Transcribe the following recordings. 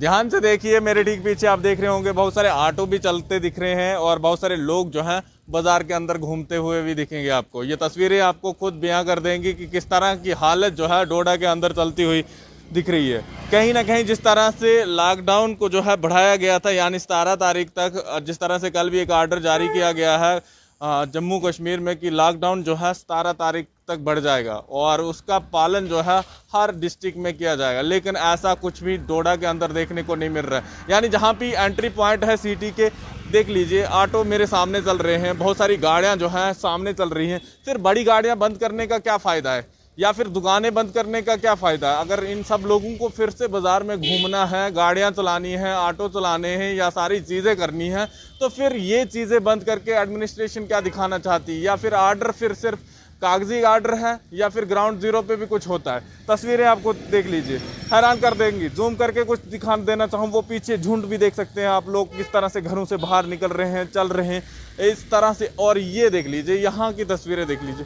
ध्यान से देखिए, मेरे ठीक पीछे आप देख रहे होंगे बहुत सारे ऑटो भी चलते दिख रहे हैं और बहुत सारे लोग जो हैं बाजार के अंदर घूमते हुए भी दिखेंगे आपको। ये तस्वीरें आपको खुद बयां कर देंगी कि किस तरह की हालत जो है डोडा के अंदर चलती हुई दिख रही है। कहीं ना कहीं जिस तरह से लॉकडाउन को जो है बढ़ाया गया था, यानी 17 तारीख तक, जिस तरह से कल भी एक आर्डर जारी किया गया है जम्मू कश्मीर में कि लॉकडाउन जो है 17 तारीख तक बढ़ जाएगा और उसका पालन जो है हर डिस्ट्रिक्ट में किया जाएगा, लेकिन ऐसा कुछ भी डोडा के अंदर देखने को नहीं मिल रहा है। यानी जहाँ भी एंट्री पॉइंट है सिटी के, देख लीजिए ऑटो मेरे सामने चल रहे हैं, बहुत सारी गाड़ियाँ जो हैं सामने चल रही हैं। फिर बड़ी गाड़ियाँ बंद करने का क्या फ़ायदा है, या फिर दुकानें बंद करने का क्या फ़ायदा है? अगर इन सब लोगों को फिर से बाज़ार में घूमना है, गाड़ियाँ चलानी है, ऑटो चलाने हैं या सारी चीज़ें करनी है, तो फिर ये चीज़ें बंद करके एडमिनिस्ट्रेशन क्या दिखाना चाहती है? या फिर आर्डर फिर सिर्फ कागजी आर्डर है या फिर ग्राउंड जीरो पे भी कुछ होता है? तस्वीरें आपको देख लीजिए, हैरान कर देंगी। जूम करके कुछ दिखा देना चाहूँ, वो पीछे झुंड भी देख सकते हैं आप लोग, किस तरह से घरों से बाहर निकल रहे हैं, चल रहे हैं इस तरह से। और ये देख लीजिए, यहाँ की तस्वीरें देख लीजिए,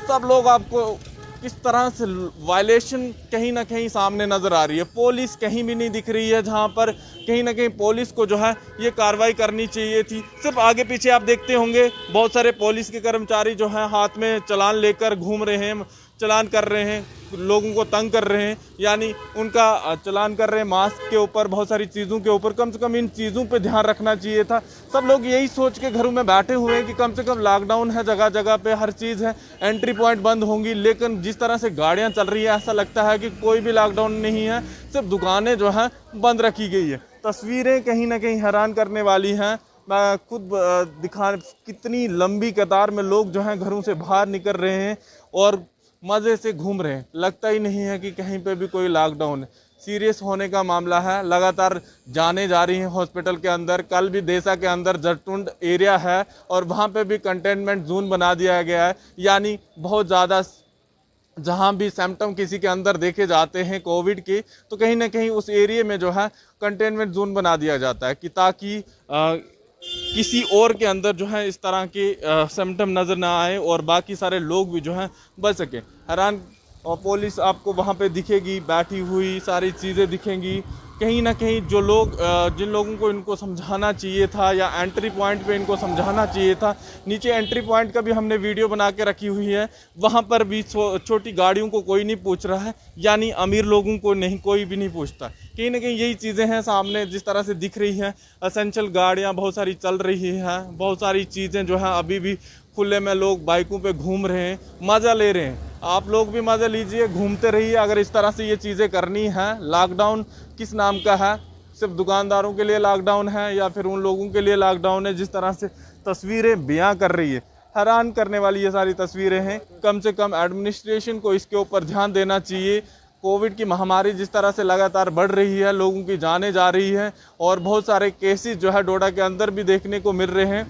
सब लोग आपको किस तरह से वायलेशन कहीं ना कहीं सामने नज़र आ रही है। पुलिस कहीं भी नहीं दिख रही है, जहां पर कहीं ना कहीं पुलिस को जो है ये कार्रवाई करनी चाहिए थी। सिर्फ आगे पीछे आप देखते होंगे बहुत सारे पुलिस के कर्मचारी जो हैं हाथ में चालान लेकर घूम रहे हैं, चालान कर रहे हैं, लोगों को तंग कर रहे हैं, यानी उनका चालान कर रहे हैं मास्क के ऊपर, बहुत सारी चीज़ों के ऊपर। कम से कम इन चीज़ों पे ध्यान रखना चाहिए था। सब लोग यही सोच के घरों में बैठे हुए हैं कि कम से कम लॉकडाउन है, जगह जगह पे हर चीज़ है, एंट्री पॉइंट बंद होंगी, लेकिन जिस तरह से गाड़ियाँ चल रही है ऐसा लगता है कि कोई भी लॉकडाउन नहीं है, सिर्फ दुकानें जो हैं बंद रखी गई है। तस्वीरें कहीं ना कहीं हैरान करने वाली हैं। मैं खुद दिखा, कितनी लंबी कतार में लोग जो हैं घरों से बाहर निकल रहे हैं और मज़े से घूम रहे हैं। लगता ही नहीं है कि कहीं पे भी कोई लॉकडाउन है। सीरियस होने का मामला है, लगातार जाने जा रही हैं हॉस्पिटल के अंदर। कल भी देसा के अंदर जरटुंड एरिया है और वहाँ पे भी कंटेनमेंट जोन बना दिया गया है, यानी बहुत ज़्यादा जहाँ भी सिम्टम किसी के अंदर देखे जाते हैं कोविड के, तो कहीं ना कहीं उस एरिया में जो है कंटेनमेंट जोन बना दिया जाता है कि ताकि किसी और के अंदर जो है इस तरह के सिम्टम नज़र ना आए और बाकी सारे लोग भी जो हैं बच सकें। हैरान, और पुलिस आपको वहाँ पे दिखेगी बैठी हुई, सारी चीज़ें दिखेंगी। कहीं ना कहीं जो लोग जिन लोगों को इनको समझाना चाहिए था या एंट्री पॉइंट पे इनको समझाना चाहिए था, नीचे एंट्री पॉइंट का भी हमने वीडियो बना के रखी हुई है, वहाँ पर भी छोटी गाड़ियों को कोई नहीं पूछ रहा है, यानी अमीर लोगों को नहीं, कोई भी नहीं पूछता। कहीं ना कहीं यही चीज़ें हैं सामने जिस तरह से दिख रही हैं। असेंशियल गाड़ियाँ बहुत सारी चल रही हैं, बहुत सारी चीज़ें जो हैं अभी भी खुले में, लोग बाइकों पे घूम रहे हैं, मज़ा ले रहे हैं। आप लोग भी मज़ा लीजिए, घूमते रहिए। अगर इस तरह से ये चीज़ें करनी है, लॉकडाउन किस नाम का है? सिर्फ दुकानदारों के लिए लॉकडाउन है या फिर उन लोगों के लिए लॉकडाउन है? जिस तरह से तस्वीरें बयां कर रही है, हैरान करने वाली ये सारी तस्वीरें हैं। कम से कम एडमिनिस्ट्रेशन को इसके ऊपर ध्यान देना चाहिए। कोविड की महामारी जिस तरह से लगातार बढ़ रही है, लोगों की जानें जा रही हैं और बहुत सारे केसेस जो है डोडा के अंदर भी देखने को मिल रहे हैं।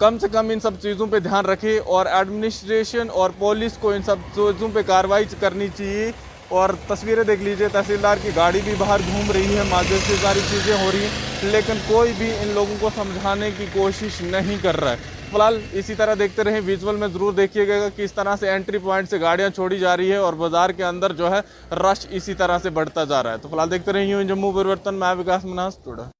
कम से कम इन सब चीज़ों पे ध्यान रखें और एडमिनिस्ट्रेशन और पुलिस को इन सब चीज़ों पे कार्रवाई करनी चाहिए। और तस्वीरें देख लीजिए, तहसीलदार की गाड़ी भी बाहर घूम रही है, माजे से सारी चीज़ें हो रही हैं, लेकिन कोई भी इन लोगों को समझाने की कोशिश नहीं कर रहा है। फिलहाल इसी तरह देखते रहें, विजुअल में ज़रूर देखिएगा कि इस तरह से एंट्री पॉइंट से गाड़ियाँ छोड़ी जा रही है और बाज़ार के अंदर जो है रश इसी तरह से बढ़ता जा रहा है। तो फिलहाल देखते रहिए जम्मू परिवर्तन। मैं विकास मनास, टोडा।